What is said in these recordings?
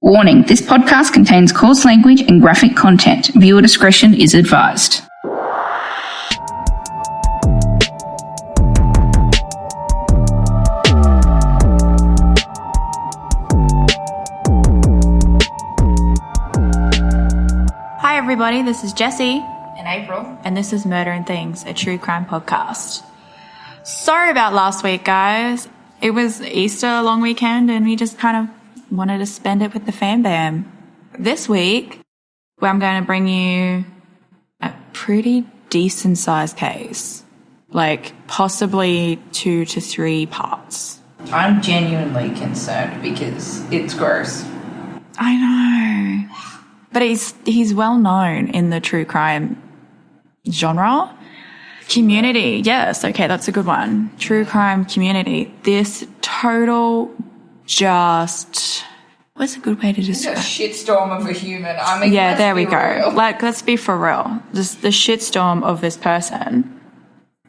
Warning, this podcast contains coarse language and graphic content. Viewer discretion is advised. Hi everybody, this is Jessie And April. and this is Murder and Things, a true crime podcast. Sorry about last week, guys. It was Easter long weekend and we just kind of wanted to spend it with the fam bam. This week, I'm going to bring you a pretty decent sized case. Like possibly 2 to 3 parts. I'm genuinely concerned because it's gross. I know. But he's well known in the true crime genre. Community, yes, okay, that's a good one. True crime community. This total just... What's a good way to describe? It's a shitstorm of a human. I mean, yeah, there we go. Real. Like, let's be for real. Just the shitstorm of this person.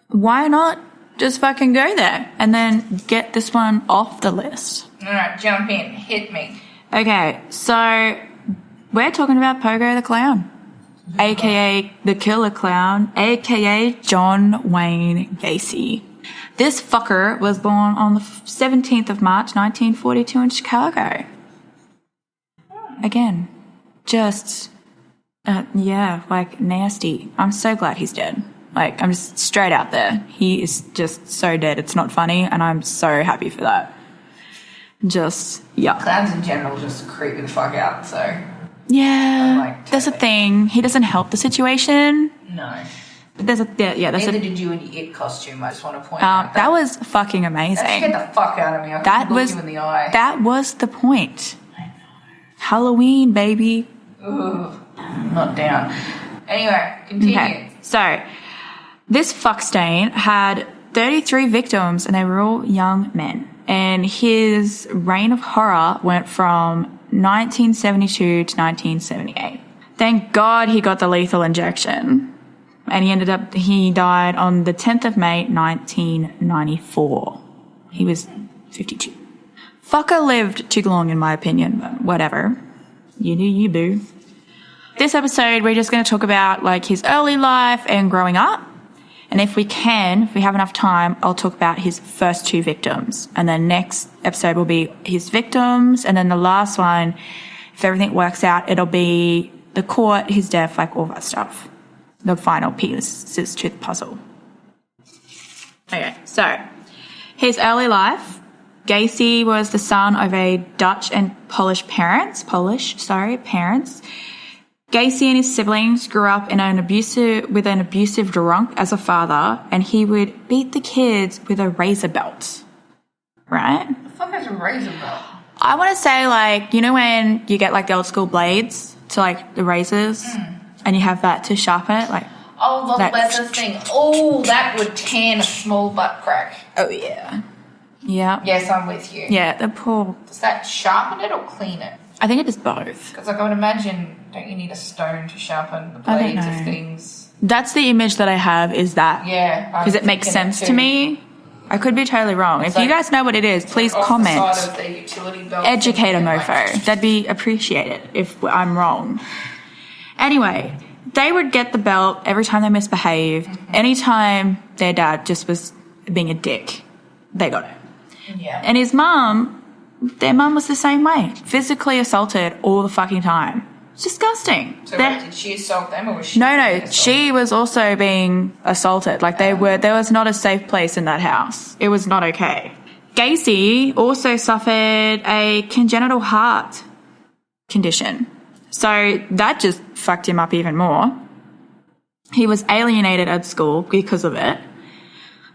Why not just fucking go there and then get this one off the list? All right, jump in. Hit me. Okay, so we're talking about Pogo the Clown, a.k.a. the Killer Clown, a.k.a. John Wayne Gacy. This fucker was born on the 17th of March, 1942 in Chicago. Again, just, like nasty. I'm so glad he's dead. Like, I'm just straight out there. He is just so dead. It's not funny, and I'm so happy for that. Just, yeah. Clowns in general just creep the fuck out, so... Yeah, that's a thing. He doesn't help the situation. No. But there's a Neither did you in your It costume, I just want to point out. That was fucking amazing. That scared the fuck out of me. I couldn't look you in the eye. That was the point. Halloween, baby. Ooh, I'm not down. Anyway, continue. Okay, so this fuckstain had 33 victims and they were all young men. And his reign of horror went from 1972 to 1978. Thank God he got the lethal injection. And he died on the 10th of May, 1994. He was 52. Fucker lived too long, in my opinion, but whatever. You do you, boo. This episode, we're just going to talk about, like, his early life and growing up. And if we have enough time, I'll talk about his first 2 victims. And then next episode will be his victims. And then the last one, if everything works out, it'll be the court, his death, like all that stuff. The final pieces to the puzzle. Okay, so his early life. Gacy was the son of a Dutch and Polish parents. Gacy and his siblings grew up with an abusive drunk as a father, and he would beat the kids with a razor belt. Right? What the fuck is a razor belt? I want to say, like, you know when you get, like, the old school blades to, like, the razors, and you have that to sharpen it? Like, oh, the leather thing. Oh, that would tan a small butt crack. Oh, yeah. Yeah. Yes, I'm with you. Yeah, the poor... Does that sharpen it or clean it? I think it does both. Because, like, I would imagine, don't you need a stone to sharpen the blades of things? That's the image that I have, is that. Yeah. Because it makes sense to me. I could be totally wrong. If you guys know what it is, please comment. The side of the utility belt. Educate a mofo. That'd be appreciated if I'm wrong. Anyway, they would get the belt every time they misbehaved. Anytime their dad just was being a dick, they got it. Yeah. And their mum was the same way. Physically assaulted all the fucking time. It's disgusting. So wait, did she assault them or was she? No, she was also being assaulted. Like there was not a safe place in that house. It was not okay. Gacy also suffered a congenital heart condition. So that just fucked him up even more. He was alienated at school because of it,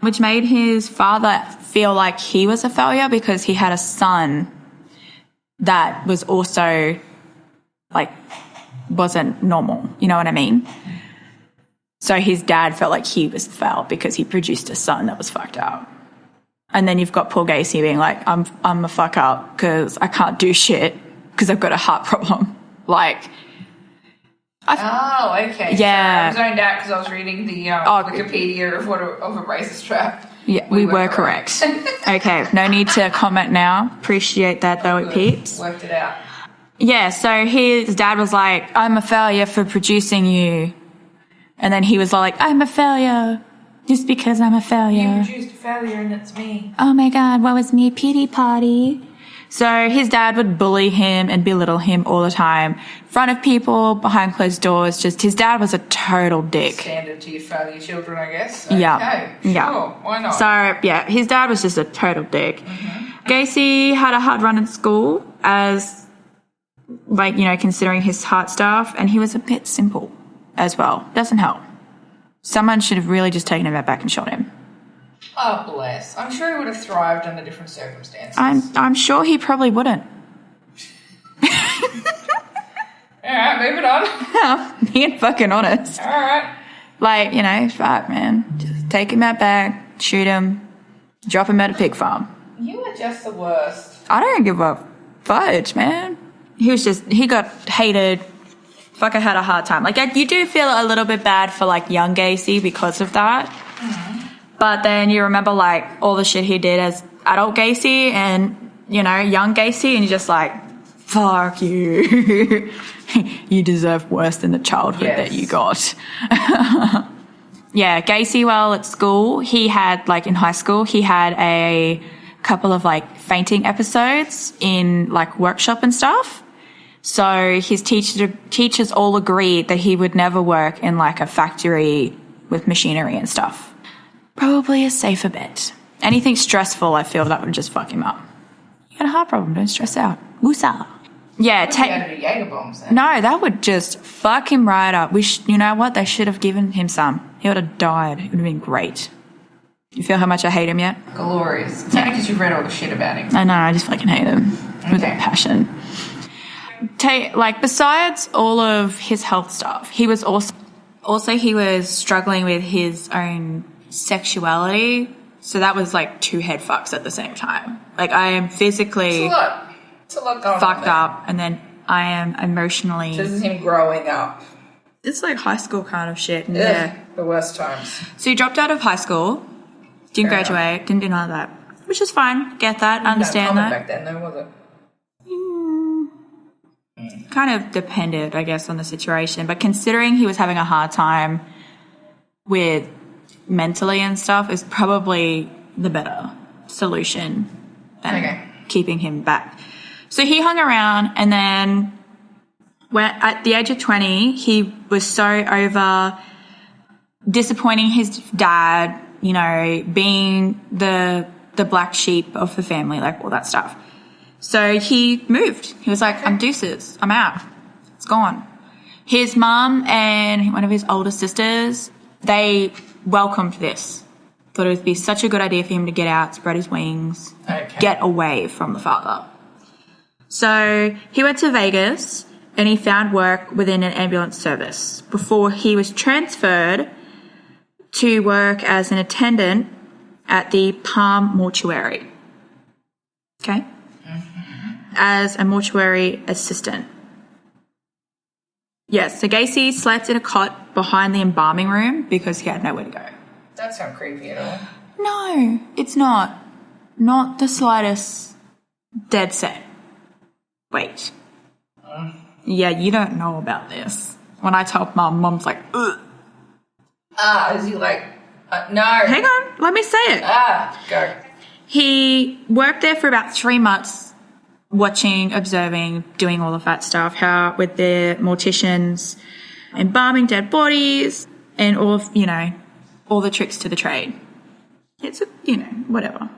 which made his father feel like he was a failure because he had a son that was also, like, wasn't normal. You know what I mean? So his dad felt like he was failed because he produced a son that was fucked up. And then you've got poor Gacy being like, I'm a fuck up because I can't do shit because I've got a heart problem. Like... okay. Yeah. So I zoned out because I was reading the Wikipedia of a racist trap. Yeah, we were correct. Okay, no need to comment now. Appreciate that though, peeps. Worked it out. Yeah, so his dad was like, I'm a failure for producing you. And then he was like, I'm a failure just because I'm a failure. You produced a failure and it's me. Oh my God, what was me? Pity party. So his dad would bully him and belittle him all the time. In front of people, behind closed doors. Just his dad was a total dick. Standard to your failure children, I guess. Yeah. Okay, Yeah. sure. Why not? So, yeah, his dad was just a total dick. Mm-hmm. Gacy had a hard run in school as, like, you know, considering his heart stuff. And he was a bit simple as well. Doesn't help. Someone should have really just taken him back and shot him. Oh, bless. I'm sure he would have thrived under different circumstances. I'm sure he probably wouldn't. All right, moving on. Being fucking honest. All right. Like, you know, fuck, man. Just take him out back, shoot him, drop him at a pig farm. You are just the worst. I don't give a fudge, man. He got hated. Fucker had a hard time. Like, you do feel a little bit bad for, like, young Gacy because of that. Mm-hmm. But then you remember, like, all the shit he did as adult Gacy and, you know, young Gacy, and you're just like, fuck you. You deserve worse than the childhood that you got. Yeah, Gacy, while at school, he had, like, in high school, he had a couple of, like, fainting episodes in, like, workshop and stuff. So his teachers all agreed that he would never work in, like, a factory with machinery and stuff. Probably a safer bet. Anything stressful, I feel that would just fuck him up. You got a heart problem, don't stress out. Woosah. Yeah, Jaeger bombs then. No, that would just fuck him right up. You know what? They should have given him some. He would have died. It would have been great. You feel how much I hate him yet? Glorious. It's only because you've read all the shit about him. I know, I just fucking hate him with a passion. Like, besides all of his health stuff, he was also he was struggling with his own sexuality. So that was like two head fucks at the same time. Like, I am physically It's a lot going fucked on up, and then I am emotionally. This is him growing up. It's like high school kind of shit. And The worst times. So he dropped out of high school, didn't graduate, didn't do none of that, which is fine. Get that, understand that. Back then, though, was it? Kind of depended, I guess, on the situation. But considering he was having a hard time with mentally and stuff, is probably the better solution than keeping him back. So he hung around, and then at the age of 20, he was so over disappointing his dad, you know, being the black sheep of the family, like all that stuff. So he moved. He was like, I'm deuces. I'm out. It's gone. His mum and one of his older sisters, they welcomed this. Thought it would be such a good idea for him to get out, spread his wings, get away from the father. So he went to Vegas and he found work within an ambulance service before he was transferred to work as an attendant at the Palm Mortuary. Okay? As a mortuary assistant. Yes, so Gacy slept in a cot behind the embalming room because he had nowhere to go. That's not creepy at all. No, it's not. Not the slightest. Dead set. Wait. Yeah, you don't know about this. When I told Mom's like, ugh. Is he like, no. Hang on, let me say it. Go. He worked there for about 3 months, watching, observing, doing all of that stuff, how with the morticians, embalming dead bodies, and all of, you know, all the tricks to the trade. It's, whatever.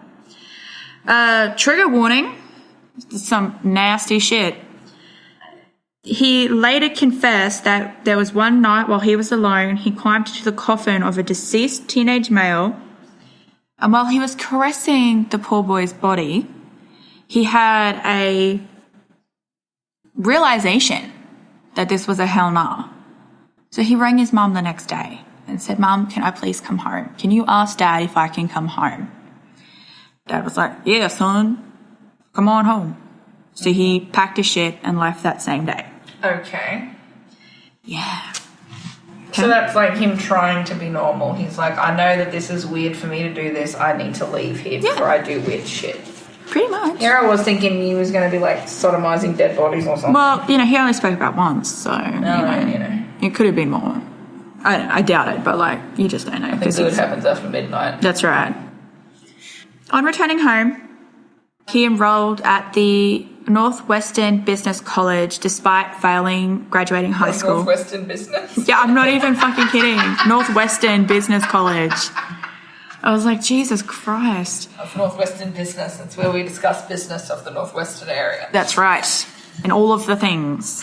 Trigger warning, some nasty shit. He later confessed that there was one night while he was alone, he climbed into the coffin of a deceased teenage male, and while he was caressing the poor boy's body, he had a realization that this was a hell nah. So he rang his mum the next day and said, Mum, can I please come home? Can you ask Dad if I can come home? Dad was like, yeah, son, come on home. So he packed his shit and left that same day. Okay. Yeah. So that's like him trying to be normal. He's like, I know that this is weird for me to do this. I need to leave here before I do weird shit. Pretty much. Here I was thinking he was going to be like sodomizing dead bodies or something. Well, you know, he only spoke about once, so it could have been more. I doubt it, but like you just don't know. I think good happens after midnight. That's right. On returning home, he enrolled at the Northwestern Business College despite failing graduating high school. Northwestern Business? Yeah, I'm not even fucking kidding. Northwestern Business College. I was like, Jesus Christ. Of Northwestern Business. That's where we discuss business of the Northwestern area. That's right. And all of the things.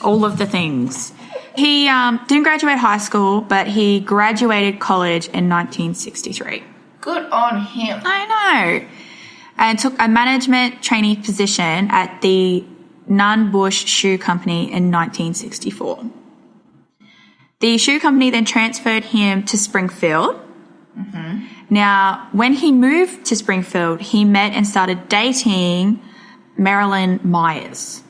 All of the things. He didn't graduate high school, but he graduated college in 1963. Good on him. I know. And took a management trainee position at the Nunn Bush Shoe Company in 1964. The shoe company then transferred him to Springfield. Mm-hmm. Now, when he moved to Springfield, he met and started dating Marilyn Myers.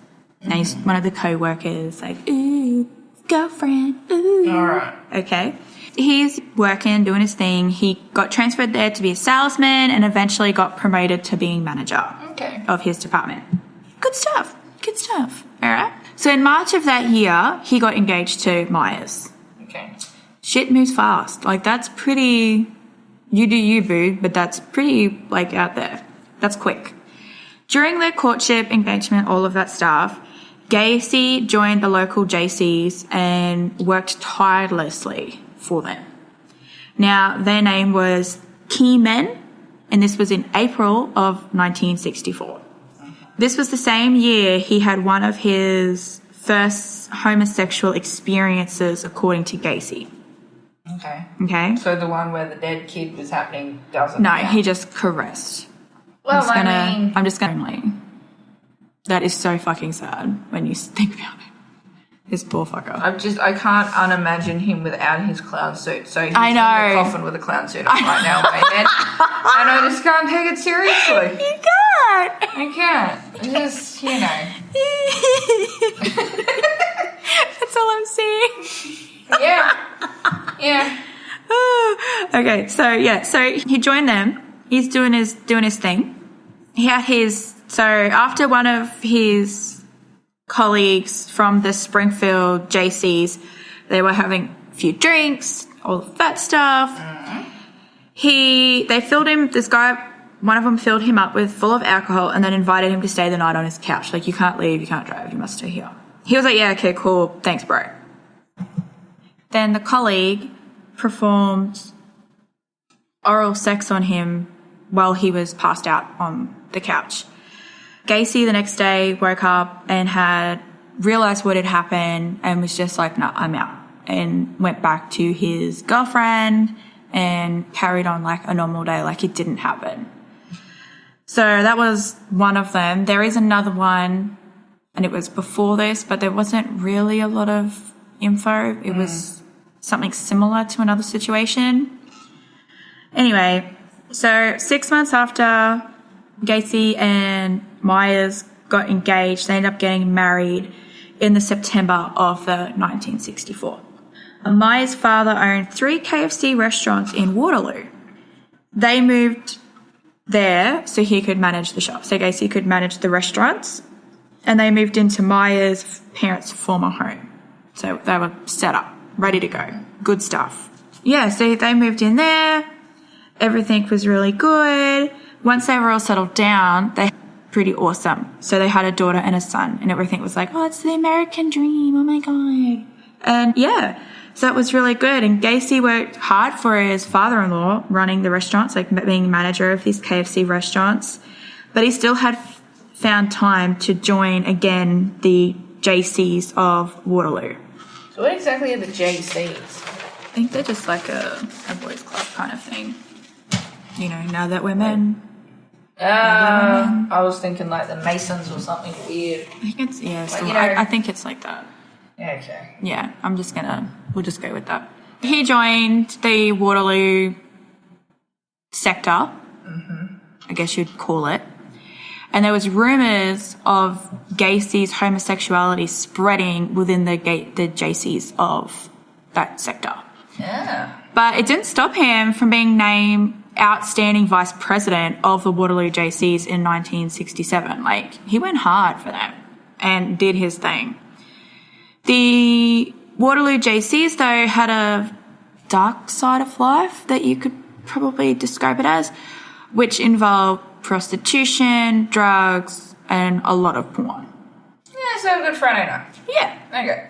Now, he's one of the co-workers, like, ooh, girlfriend, ooh. All right. Okay. He's working, doing his thing. He got transferred there to be a salesman and eventually got promoted to being manager of his department. Good stuff. Good stuff. All right. So in March of that year, he got engaged to Myers. Okay. Shit moves fast. Like, that's pretty... You do you, boo, but that's pretty, like, out there. That's quick. During their courtship, engagement, all of that stuff, Gacy joined the local JCs and worked tirelessly for them. Now, their name was Key Men, and this was in April of 1964. This was the same year he had one of his first homosexual experiences, according to Gacy. Okay. So the one where the dead kid was happening doesn't... No, he just caressed. Well, I'm just gonna... That is so fucking sad when you think about it. This poor fucker. I can't unimagine him without his clown suit. So he's I know. in the coffin with a clown suit on right now, man. And I just can't take it seriously. You can't. I can't. Just, you know. That's all I'm saying. Yeah. Okay, so he joined them. He's doing his thing. He had so after one of his colleagues from the Springfield JCs, they were having a few drinks, all of that stuff. They filled him, one of them filled him up with full of alcohol and then invited him to stay the night on his couch. Like, you can't leave, you can't drive, you must stay here. He was like, yeah, okay, cool, thanks, bro. Then the colleague performed oral sex on him while he was passed out on the couch. Gacy the next day woke up and had realized what had happened and was just like, no, I'm out, and went back to his girlfriend and carried on like a normal day, like it didn't happen. So that was one of them. There is another one, and it was before this, but there wasn't really a lot of info. It was something similar to another situation. Anyway, so 6 months after Gacy and Myers got engaged, they ended up getting married in the September of the 1964. Myers' father owned 3 KFC restaurants in Waterloo. They moved there so he could manage the shop. So Gacy could manage the restaurants, and they moved into Myers' parents' former home. So they were set up, ready to go. Good stuff. Yeah, so they moved in there. Everything was really good. Once they were all settled down, they pretty awesome. So they had a daughter and a son, and everything was like, oh, it's the American dream. Oh my God. And yeah, so it was really good. And Gacy worked hard for his father-in-law running the restaurants, like being manager of these KFC restaurants. But he still had found time to join again the JCs of Waterloo. So what exactly are the JCs? I think they're just like a boys' club kind of thing. You know, now that we're men. I was thinking like the Masons or something weird. I think it's, yeah, like, so you know, I think it's like that. Yeah, okay. Yeah, we'll just go with that. He joined the Waterloo sector, I guess you'd call it. And there was rumours of Gacy's homosexuality spreading within the JCs of that sector. Yeah. But it didn't stop him from being named outstanding vice president of the Waterloo JCs in 1967. Like, he went hard for them and did his thing. The Waterloo JCs, though, had a dark side of life that you could probably describe it as, which involved prostitution, drugs, and a lot of porn. Yeah, so good Friday night. Yeah. Okay.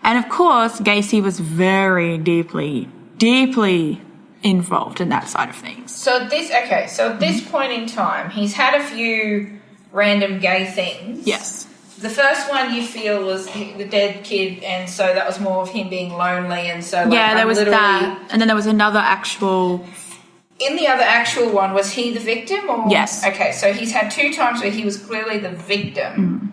And of course, Gacy was very deeply, deeply involved in that side of things. So at this point in time, he's had a few random gay things. Yes. The first one you feel was the dead kid, and so that was more of him being lonely, and so Yeah, there was that. And then there was another actual... In the other actual one, was he the victim? Or? Yes. Okay, so he's had 2 times where he was clearly the victim,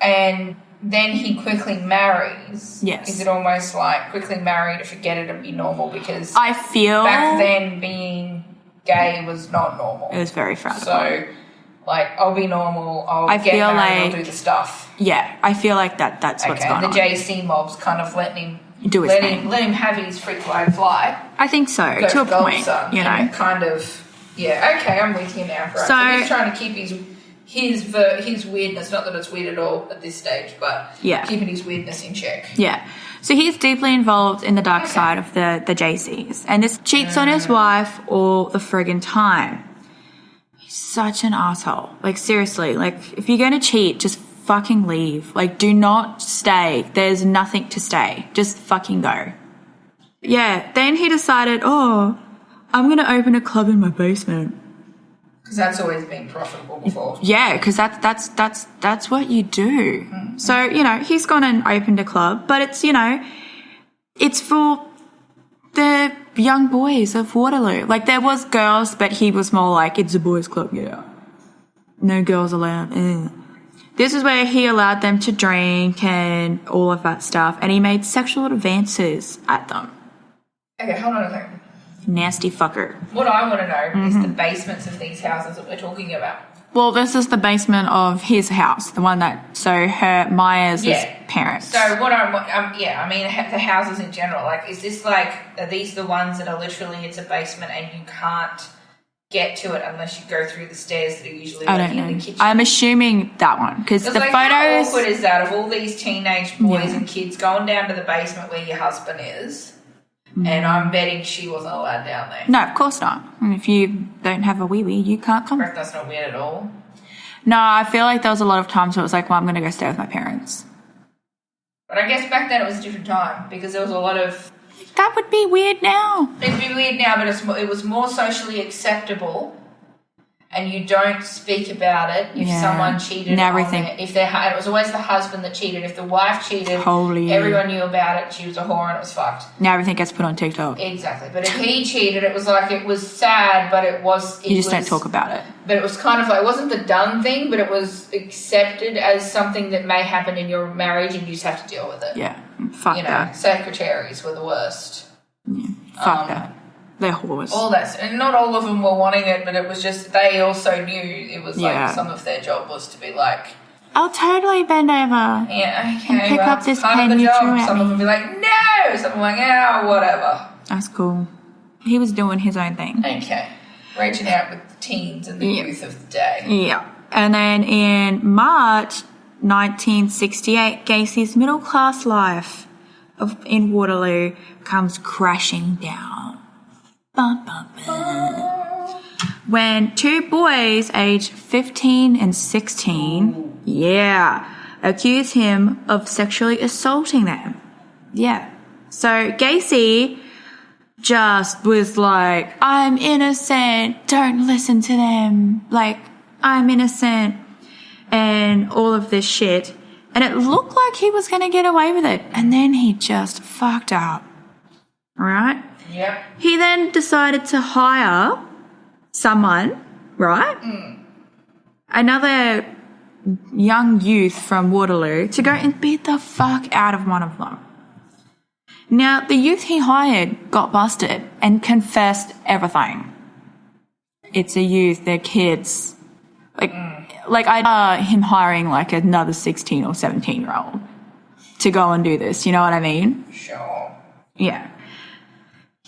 and then he quickly marries. Yes. Is it almost like quickly marry to forget it and be normal? Because I feel... back then being gay was not normal. It was very frowned So, upon. like, I'll be normal, I'll get feel married, like- I'll do the stuff. Yeah, I feel like that's what's going the on. JC mob's kind of letting him Do his thing. let him have his free fly. I think so, Go to a Gold point, Sun, you know. and kind of, yeah, okay, I'm with you now. Right. So- So he's trying to keep his weirdness, not that it's weird at all at this stage, but Yeah. keeping his weirdness in check. Yeah. So he's deeply involved in the dark side of the JCs. And this cheats on his wife all the friggin' time. He's such an asshole. Like, seriously. Like, if you're going to cheat, just fucking leave. Like, do not stay. There's nothing to stay. Just fucking go. Yeah. Then he decided, I'm going to open a club in my basement. Because that's always been profitable before. Yeah, because that's what you do. Mm-hmm. So, you know, he's gone and opened a club, but it's, you know, it's for the young boys of Waterloo. Like, there was girls, but he was more like, it's a boys' club, yeah. No girls allowed. This is where he allowed them to drink and all of that stuff, and he made sexual advances at them. Okay, hold on a second. Nasty fucker. What I want to know is the basements of these houses that we're talking about. Well, this is the basement of his house, the one that, so Myers' parents. So what I mean, the houses in general, like, is this like, are these the ones that are literally, it's a basement and you can't get to it unless you go through the stairs that are usually I like don't in know. the kitchen? I'm assuming that one, because the like, photos... how awkward is that of all these teenage boys and kids going down to the basement where your husband is? And I'm betting she wasn't allowed down there. No, of course not. And if you don't have a wee-wee, you can't come. That's not weird at all. No, I feel like there was a lot of times where it was like, well, I'm going to go stay with my parents. But I guess back then it was a different time because there was a lot of... That would be weird now. It'd be weird now, but it was more socially acceptable, and you don't speak about it if someone cheated. And everything. It was always the husband that cheated. If the wife cheated, Totally. everyone knew about it. She was a whore and it was fucked. Now everything gets put on TikTok. Exactly. But if he cheated, it was like, it was sad, but it was... You just don't talk about it. But it was kind of like, it wasn't the done thing, but it was accepted as something that may happen in your marriage and you just have to deal with it. Yeah. Fuck that. Secretaries were the worst. Yeah. Fuck that. They're whores. All that, and not all of them were wanting it, but it was just, they also knew it was like some of their job was to be like, I'll totally bend over. yeah, okay, and pick up this pen you threw at Some of me. them would be like, no! Some of them like, whatever. That's cool. He was doing his own thing. Okay. Reaching out with the teens and the youth of the day. Yeah. And then in March 1968, Gacy's middle-class life in Waterloo comes crashing down. Bum, bum, bum. When 2 boys aged 15 and 16, accuse him of sexually assaulting them. Yeah. So Gacy just was like, I'm innocent, don't listen to them. Like, I'm innocent. And all of this shit. And it looked like he was going to get away with it. And then he just fucked up. Right? Yep. He then decided to hire someone, right? Another young youth from Waterloo to go and beat the fuck out of one of them. Now, the youth he hired got busted and confessed everything. It's a youth, they're kids. Like him hiring like another 16 or 17-year-old to go and do this, you know what I mean? Sure. Yeah.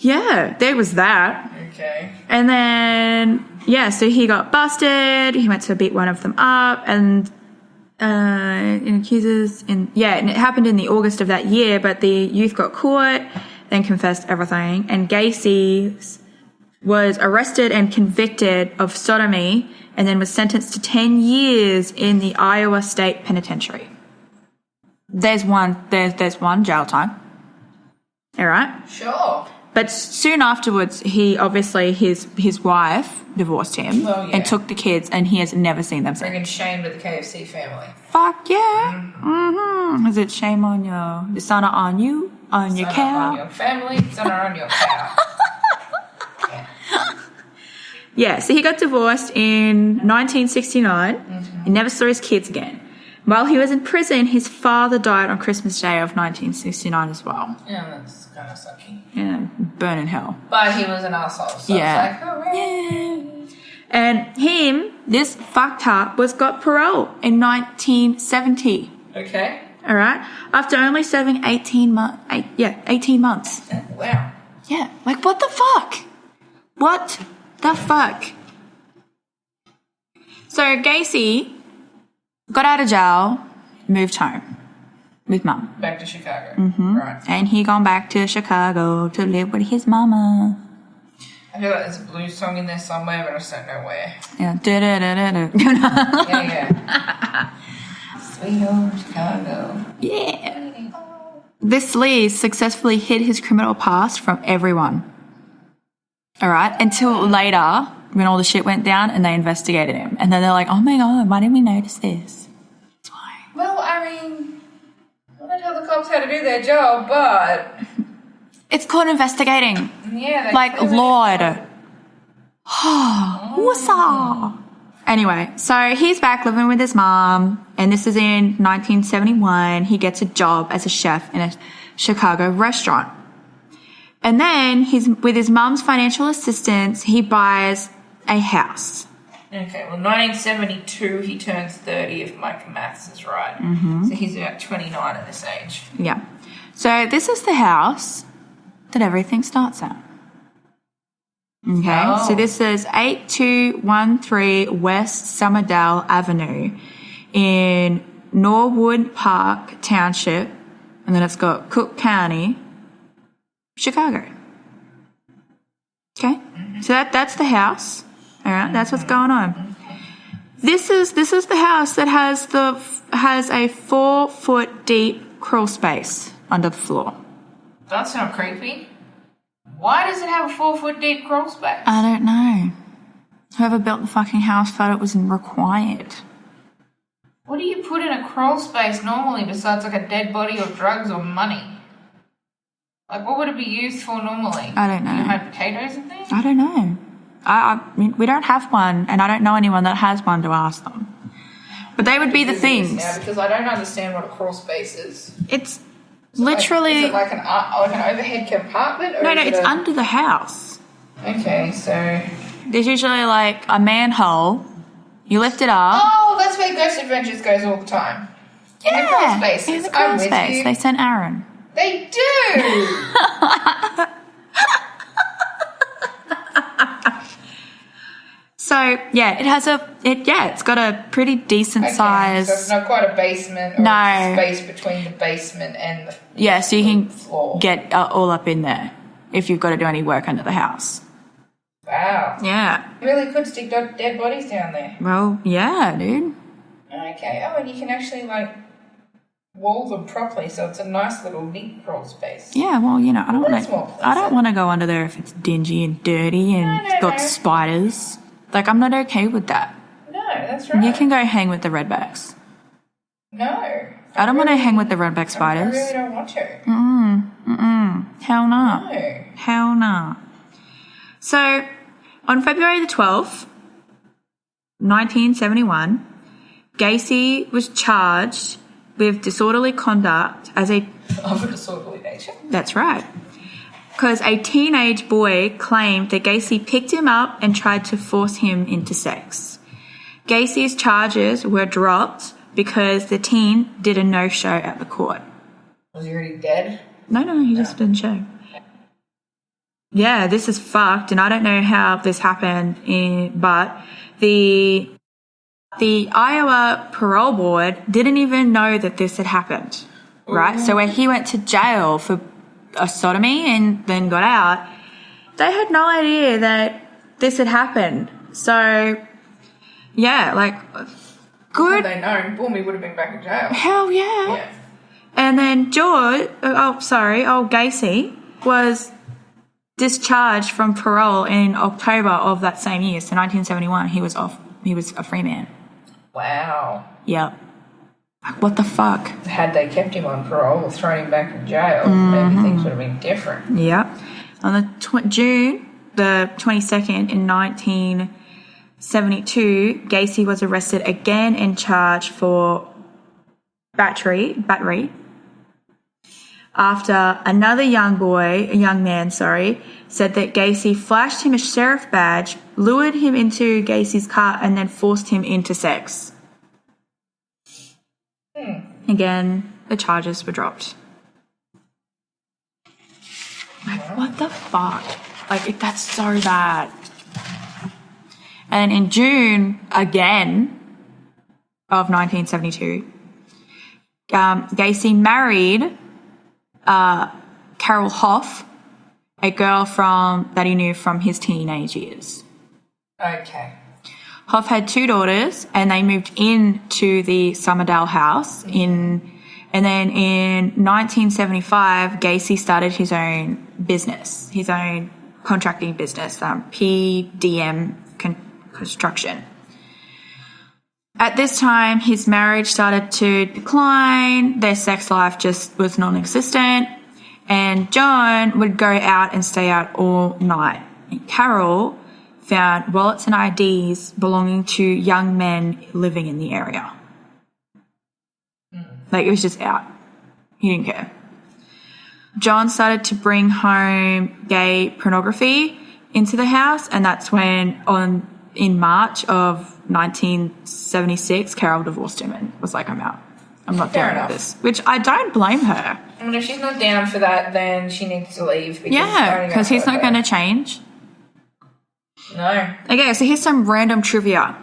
Yeah, there was that. Okay. And then, so he got busted. He went to beat one of them up and accuses and it happened in the August of that year, but the youth got caught, then confessed everything. And Gacy was arrested and convicted of sodomy and then was sentenced to 10 years in the Iowa State Penitentiary. There's one jail time. All right? Sure. But soon afterwards, he obviously, his wife divorced him and took the kids, and he has never seen them since. Bringing shame to the KFC family. Fuck yeah. Mm-hmm. Is it shame on your dishonor on you, on your cow? On your family, dishonor on your cow. Yeah, so he got divorced in 1969 and never saw his kids again. While he was in prison, his father died on Christmas Day of 1969 as well. Yeah, that's kind of sucky. Yeah, burn in hell. But he was an asshole, so yeah. it's like, hooray. Yeah. And this fucktard, got parole in 1970. Okay. All right? After only serving 18 months. 18 months. Wow. Yeah, like what the fuck? What the fuck? So Gacy got out of jail, moved home with mum. Back to Chicago. Mm-hmm. Right. And he gone back to Chicago to live with his mama. I feel like there's a blues song in there somewhere, but I just don't know where. Yeah. Yeah. Sweet old Chicago. Yeah. This sleaze successfully hid his criminal past from everyone. All right? Until later, when all the shit went down and they investigated him. And then they're like, oh my God, why didn't we notice this? That's why. Well, I mean, I don't tell the cops how to do their job, but... It's called investigating. Yeah. Like, Lord. Woosa. Anyway, so he's back living with his mom, and this is in 1971. He gets a job as a chef in a Chicago restaurant. And then with his mom's financial assistance, he buys a house. Okay, well, 1972, he turns 30, if my maths is right. Mm-hmm. So he's about 29 at this age. Yeah. So this is the house that everything starts at. Okay, Oh. So this is 8213 West Summerdale Avenue in Norwood Park Township, and then it's got Cook County, Chicago. Okay, so that's the house. All right, that's what's going on. This is the house that has a 4-foot deep crawl space under the floor. That's not creepy. Why does it have a 4-foot deep crawl space? I don't know. Whoever built the fucking house thought it was required. What do you put in a crawl space normally besides like a dead body or drugs or money? Like, what would it be used for normally? I don't know. You hide potatoes and things? I don't know. I mean, we don't have one, and I don't know anyone that has one to ask them. But they would be the things. Now, because I don't understand what a crawl space is. It's literally... Is it like an overhead compartment? Or No, it's under the house. Okay, so... There's usually like a manhole. You lift it up. Oh, that's where Ghost Adventures goes all the time. In the crawl spaces. In the crawl I'm with space. you. They sent Aaron. They do! So, yeah, it's got a pretty decent size. So it's not quite a basement or No. space between the basement and the Yeah, so you can floor. get all up in there if you've got to do any work under the house. Wow. Yeah. You really could stick dead bodies down there. Well, yeah, dude. Okay. Oh, and you can actually, like, wall them properly so it's a nice little neat crawl space. Yeah, well, you know, I don't That's more pleasant. want to go under there if it's dingy and dirty and it's got spiders. Like, I'm not okay with that. No, that's right. You can go hang with the redbacks. No. I don't want to hang with the redback spiders. I really don't want to. Hell no. No. Hell no. So, on February the 12th, 1971, Gacy was charged with disorderly conduct as a... Of a disorderly nature. That's right. Because a teenage boy claimed that Gacy picked him up and tried to force him into sex. Gacy's charges were dropped because the teen did a no-show at the court. Was he already dead? No, he just didn't show. yeah, this is fucked, and I don't know how this happened, but the Iowa Parole Board didn't even know that this had happened, right? So when he went to jail for a sodomy and then got out, they had no idea that this had happened. So, yeah, like, good. Had they known, boom, he would have been back in jail. Hell yeah. Yeah. And then old Gacy was discharged from parole in October of that same year. So 1971, he was off. He was a free man. Wow. Yep. Like, what the fuck? Had they kept him on parole or thrown him back in jail, maybe things would have been different. Yep. On the June the 22nd in 1972, Gacy was arrested again and charged for battery, after another young man, said that Gacy flashed him a sheriff badge, lured him into Gacy's car, and then forced him into sex. Again, the charges were dropped. Like, what the fuck? Like, that's so bad. And in June, again, of 1972, Gacy married Carol Hoff, a girl that he knew from his teenage years. Okay. Hoff had 2 daughters, and they moved into the Summerdale house. And then in 1975, Gacy started his own business, his own contracting business, PDM Construction. At this time, his marriage started to decline. Their sex life just was non-existent. And John would go out and stay out all night. And Carol found wallets and IDs belonging to young men living in the area. Like, it was just out. He didn't care. John started to bring home gay pornography into the house, and that's when in March of 1976, Carol divorced him and was like, I'm out. I'm not Fair dealing with enough. this. Which I don't blame her. I mean, if she's not down for that, then she needs to leave. Because he's not going to change. No. Okay, so here's some random trivia.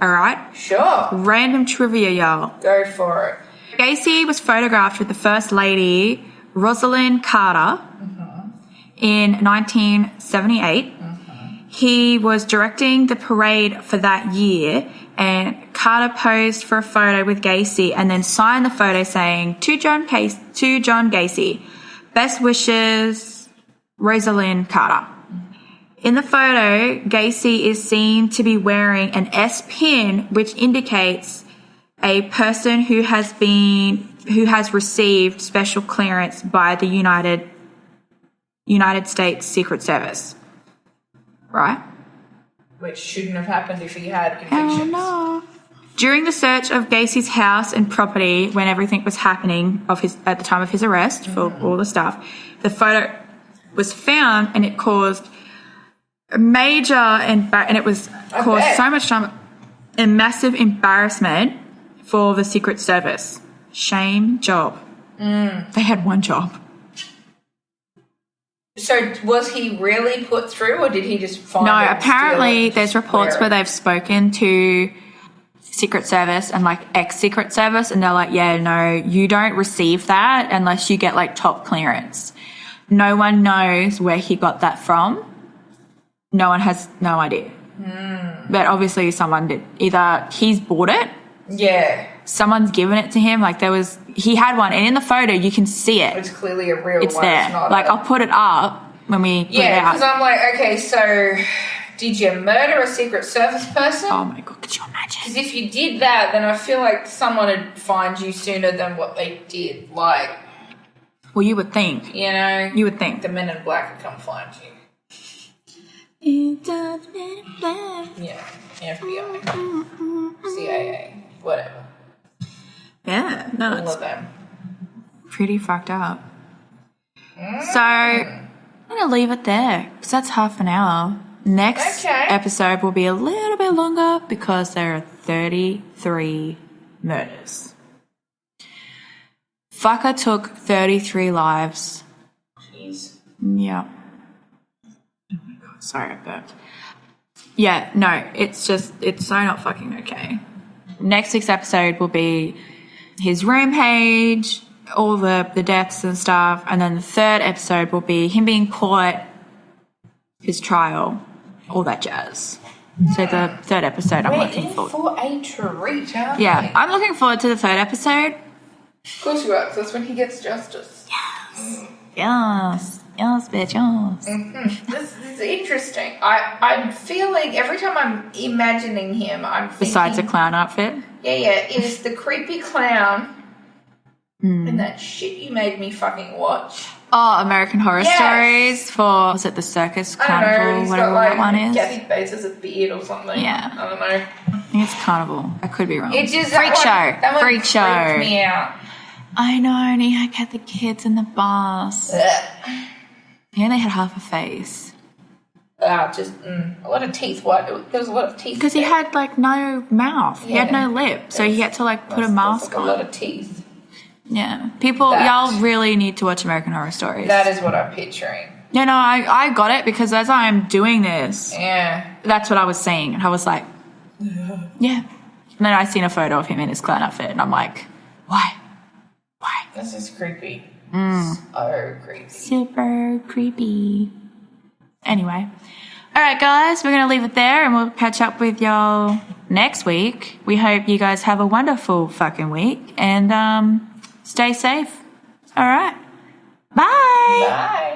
All right? Sure. Random trivia, y'all. Go for it. Gacy was photographed with the First Lady, Rosalind Carter, in 1978. He was directing the parade for that year, and Carter posed for a photo with Gacy and then signed the photo saying, to John Gacy, best wishes, Rosalind Carter. In the photo, Gacy is seen to be wearing an S pin, which indicates a person who has received special clearance by the United States Secret Service. Right? Which shouldn't have happened if he had Oh convictions. no. During the search of Gacy's house and property, when everything was happening at the time of his arrest for all the stuff, the photo was found, and it caused a major and it was caused so much time and massive embarrassment for the Secret Service. Shame job. They had one job. So was he really put through, or did he just find No, it, apparently steal it, there's reports wear where it? they've spoken to Secret Service and like ex-Secret Service, and they're like, yeah, no, you don't receive that unless you get like top clearance. No one knows where he got that from. No one has no idea. But obviously someone did. Either he's bought it, Yeah. someone's given it to him. Like he had one, and in the photo you can see it. It's clearly a real It's one. there. It's not Like, I'll put it up when we put it Yeah, out. because I'm like, okay, so did you murder a Secret Service person? Oh my God, could you imagine? Because if you did that, then I feel like someone would find you sooner than what they did. Like, Well, you would think. you know, You would think. the Men in Black would come find you. Yeah, FBI, CIA, whatever. Yeah, no, All it's of them. pretty fucked up. So, I'm going to leave it there because that's half an hour. Next Okay. episode will be a little bit longer because there are 33 murders. Fucker took 33 lives. Jeez. Yeah. Sorry, I burped. Yeah, no, it's so not fucking okay. Next week's episode will be his room page, all the deaths and stuff, and then the third episode will be him being caught, his trial, all that jazz. So the third episode I'm looking forward for a treat, aren't we? Yeah, I'm looking forward to the third episode. Of course you are, 'cause that's when he gets justice. Yes, bitch, yes. Mm-hmm. This is interesting. I'm feeling, every time I'm imagining him, I'm thinking... Besides a clown outfit? Yeah, is the creepy clown and that shit you made me fucking watch. Oh, American Horror Stories for, was it the Circus Carnival, whatever that one is? Kathy Bates has a beard or something. Yeah. I don't know. I think it's Carnival. I could be wrong. It's just Freak Show. That one Freak Show. freaked me out. I know, and he had the kids in the bus. Ugh. He only had half a face. Just a lot of teeth. What? There was a lot of teeth. Because he had, like, no mouth. He had no lip, so he had to, like, put a mask on. A lot of teeth. Yeah. People, y'all really need to watch American Horror Stories. That is what I'm picturing. No, I got it because as I'm doing this, that's what I was seeing. And I was like, yeah. And then I seen a photo of him in his clown outfit, and I'm like, why? This is creepy. So creepy. Super creepy. Anyway. All right, guys, we're going to leave it there, and we'll catch up with y'all next week. We hope you guys have a wonderful fucking week, and stay safe. All right. Bye. Bye.